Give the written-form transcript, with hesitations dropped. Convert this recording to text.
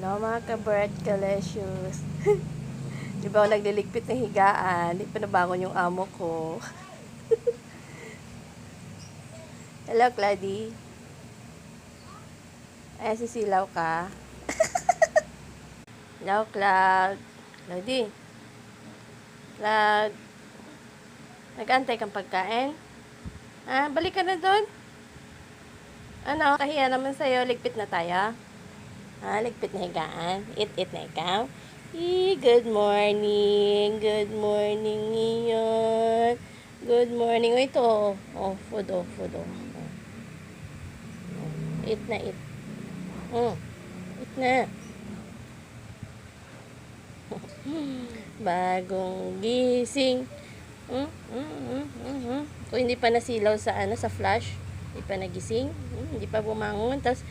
Hello mga ka-bird galicious. Di ba ako nagliligpit ng higaan? Di pa nabangon yung amo ko. Hello, Clady. Ay, sisilaw ka. Hello, Cloud. Clady. Cloud. Nag-antay kang pagkain? Ah, balik ka na doon. Ano, kahiya naman sa'yo. Ligpit na tayo. Ah, ligpit na higaan. Eat na ikaw. Good morning. Good morning, Iyon. Good morning. O, ito. Oh, food. Eat na, eat. Eat na. Bagong gising. Kung hindi pa nasilaw sa sa flash, hindi pa nagising, hindi pa bumangon, tapos